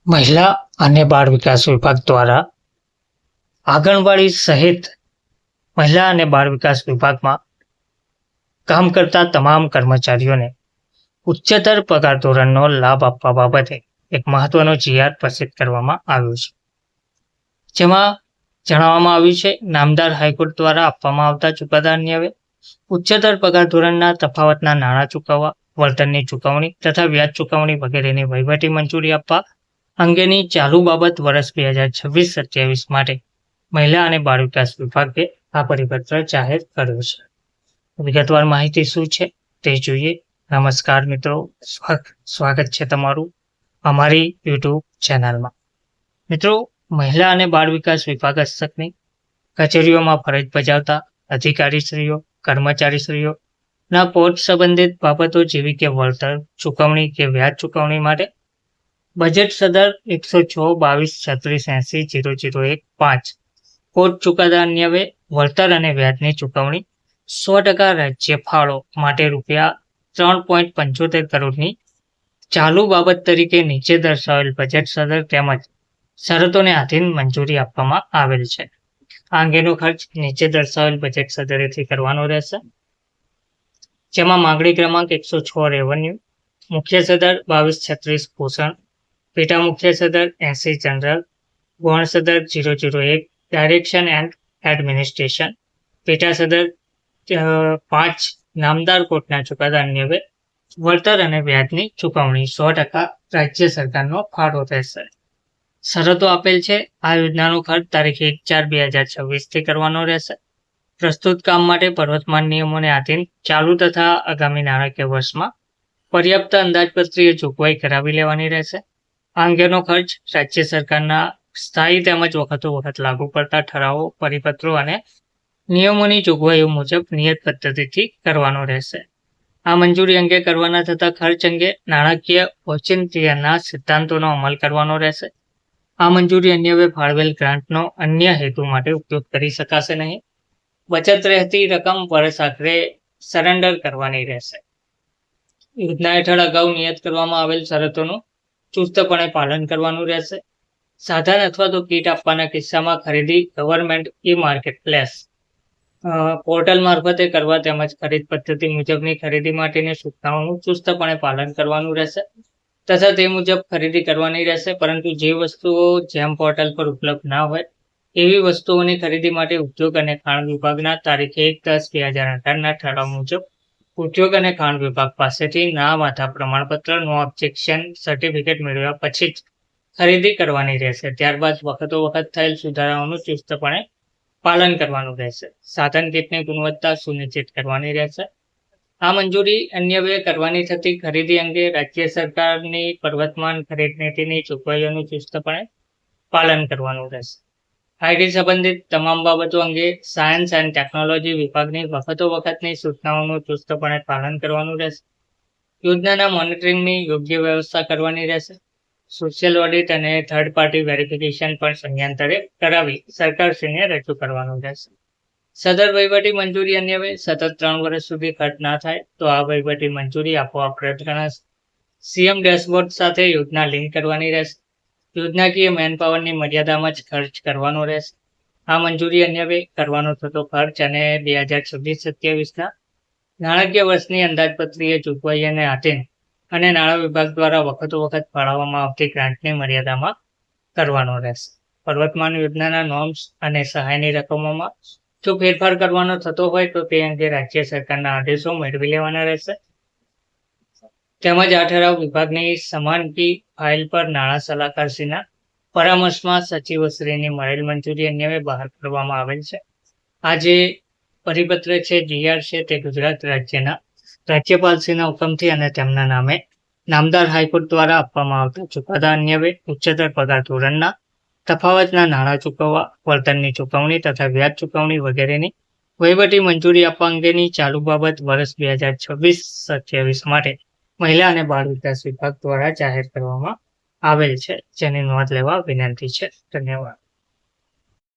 મહિલા અને બાળ વિકાસ વિભાગ દ્વારા આંગણવાડી સહિત મહિલા અને બાળ વિકાસ વિભાગમાં કામ કરતા તમામ કર્મચારીઓને ઉચ્ચતર પગાર ધોરણનો લાભ આપવા બાબતે એક મહત્વનો જીઆર પ્રસિદ્ધ કરવામાં આવ્યો છે. જેમાં જણાવવામાં આવ્યું છે, નામદાર હાઈકોર્ટ દ્વારા આપવામાં આવતા ચુકાદા અન્વયે ઉચ્ચતર પગાર ધોરણના તફાવતના નાણાં ચૂકવવા, વળતરની ચૂકવણી તથા વ્યાજ ચૂકવણી વગેરેની વહીવટી મંજૂરી આપવા અંગેની ચાલુ બાબત વર્ષ 2026-27 માટે મહિલા અને બાળ વિકાસ વિભાગે આ પરિપત્ર જાહેર કર્યો છે. વિગતવાર માહિતી શું છે તે જોઈએ. નમસ્કાર મિત્રો, સ્વાગત છે તમારું અમારી યુટ્યુબ ચેનલમાં. મિત્રો, મહિલા અને બાળ વિકાસ વિભાગ હસ્તકની કચેરીઓમાં ફરજ બજાવતા અધિકારીશ્રીઓ, કર્મચારીશ્રીઓના પોસ્ટ સંબંધિત બાબતો જેવી કે વળતર, ચૂકવણી કે વ્યાજ ચૂકવણી માટે બજેટ સદર 106-22-36-80-001-5 કોર્ટ ચુકાદા અન્વયે વળતર અને વ્યાજની ચૂકવણી 100% રાજ્ય ફાળો માટે ₹3.75 કરોડની ચાલુ બાબત તરીકે નીચે દર્શાવેલ બજેટ સદર તેમજ શરતોને આધીન મંજૂરી આપવામાં આવેલ છે. આ અંગેનો ખર્ચ નીચે દર્શાવેલ બજેટ સદરેથી કરવાનો રહેશે. જેમાં માંગણી ક્રમાંક 106 રેવન્યુ, મુખ્ય સદર 2236 પોષણ, પેટા મુખ્ય સદર 80 જનરલ, ગૌણ સદર 001 ડાયરેક્શન એન્ડ એડમિનિસ્ટ્રેશન, પેટા સદર 5 નામદાર કોર્ટના ચુકાદા અન્વયે વળતર અને વ્યાજની ચૂકવણી 100% રાજ્ય સરકારનો ફાળો રહેશે. શરતો આપેલ છે. આ યોજનાનો ખર્ચ તારીખ 1/4/2026 કરવાનો રહેશે. પ્રસ્તુત કામ માટે પ્રવર્તમાન નિયમોને આધીન ચાલુ તથા આગામી નાણાકીય વર્ષમાં પર્યાપ્ત અંદાજપત્રીય જોગવાઈ કરાવી લેવાની રહેશે. આ અંગેનો ખર્ચ રાજ્ય સરકારના સ્થાયી તેમજ વખતો લાગુ પડતા ઠરાવો, પરિપત્રો અને નિયમોની જોગવાઈઓ મુજબ નિયત પદ્ધતિથી કરવાનો રહેશે. આ મંજૂરી અંગે કરવાના થતા ખર્ચ અંગે નાણાકીય ઓચિંત્યના સિદ્ધાંતોનો અમલ કરવાનો રહેશે. આ મંજૂરી અન્વયે ફાળવેલ ગ્રાન્ટનો અન્ય હેતુ માટે ઉપયોગ કરી શકાશે નહીં. બચત રહેતી રકમ વર્ષ આખરે સરેન્ડર કરવાની રહેશે. યોજના હેઠળ અગાઉ નિયત કરવામાં આવેલ શરતોનું ચુસ્તપણે પાલન કરવાનું રહેશે. સાધન અથવા તો કીટ આપવાના કિસ્સામાં ખરીદી ગવર્મેન્ટ ઈ-માર્કેટ પ્લેસ પોર્ટલ મારફતે કરવા તેમજ ખરીદ પદ્ધતિ મુજબની ખરીદી માટેની સૂચનાઓનું ચુસ્તપણે પાલન કરવાનું રહેશે તથા તે મુજબ ખરીદી કરવાની રહેશે. પરંતુ જે વસ્તુઓ જેમ પોર્ટલ પર ઉપલબ્ધ ના હોય એવી વસ્તુઓની ખરીદી માટે ઉદ્યોગ અને ખાણ વિભાગના તારીખ 1/10/2018ના ઠરાવ મુજબ ઉદ્યોગ અને ખાણ વિભાગ પાસેથી નામ આધાર પ્રમાણપત્ર નો ઓબ્જેક્શન સર્ટિફિકેટ મેળવ્યા પછી જ ખરીદી કરવાની રહેશે. ત્યારબાદ વખત થયેલ સુધારાઓનું ચુસ્તપણે પાલન કરવાનું રહેશે. સાધન કીટની ગુણવત્તા સુનિશ્ચિત કરવાની રહેશે. આ મંજૂરી અન્વયે કરવાની થતી ખરીદી અંગે રાજ્ય સરકારની પ્રવર્તમાન ખરીદ નીતિની જોગવાઈઓનું ચુસ્તપણે પાલન કરવાનું રહેશે. આઈટી સંબંધિત તમામ બાબતો અંગે સાયન્સ એન્ડ ટેકનોલોજી વિભાગની વખતની સૂચનાઓનું ચુસ્તપણે પાલન કરવાનું રહેશે. યોજનાના મોનિટરિંગની યોગ્ય વ્યવસ્થા કરવાની રહેશે. સોશિયલ ઓડિટ અને થર્ડ પાર્ટી વેરિફિકેશન પણ સમયાંતરે કરાવી સરકારશ્રીને રજૂ કરવાનું રહેશે. સદર વહીવટી મંજૂરી અન્વયે સતત 3 વર્ષ સુધી ખર્ચ ના થાય તો આ વહીવટી મંજૂરી આપોઆપ રદ ગણાશે. સીએમ ડેશબોર્ડ સાથે યોજના લિંક કરવાની રહેશે. યોજનાકીય મેનપાવરની મર્યાદામાં જ ખર્ચ કરવાનો રહેશે. આ મંજૂરી અન્વયે કરવાનો થતો ખર્ચ અને 2026-27ના નાણાકીય વર્ષની અંદાજપત્રીય જોગવાઈઓને આધીન અને નાણાં વિભાગ દ્વારા વખત ફાળવવામાં આવતી ગ્રાન્ટની મર્યાદામાં કરવાનો રહેશે. પ્રવર્તમાન યોજનાના નોર્મ્સ અને સહાયની રકમોમાં જો ફેરફાર કરવાનો થતો હોય તો તે અંગે રાજ્ય સરકારના આદેશો મેળવી લેવાના રહેશે. તેમજ આ ઠરાવ વિભાગની સમાનકી ફાઇલ પર નાણાં સલાહકારશ્રીના પરામર્શમાં સચિવશ્રીની મળેલ મંજૂરી અન્વયે બહાર પાડવામાં આવેલ છે. આ જે પરિપત્ર છે, જીઆર છે, તે ગુજરાત રાજ્યના રાજ્યપાલશ્રીના હુકમથી અને તેમના નામે નામદાર હાઈકોર્ટ દ્વારા આપવામાં આવતા ચુકાદા અન્વયે ઉચ્ચતર પગાર ધોરણના તફાવતના નાણાં ચૂકવવા, વળતરની ચૂકવણી તથા વ્યાજ ચૂકવણી વગેરેની વહીવટી મંજૂરી આપવા અંગેની ચાલુ બાબત વર્ષ 2026-27 માટે મહિલા અને બાળ વિકાસ વિભાગ દ્વારા જાહેર કરવામાં આવેલ છે, જેની નોંધ લેવા વિનંતી છે. ધન્યવાદ.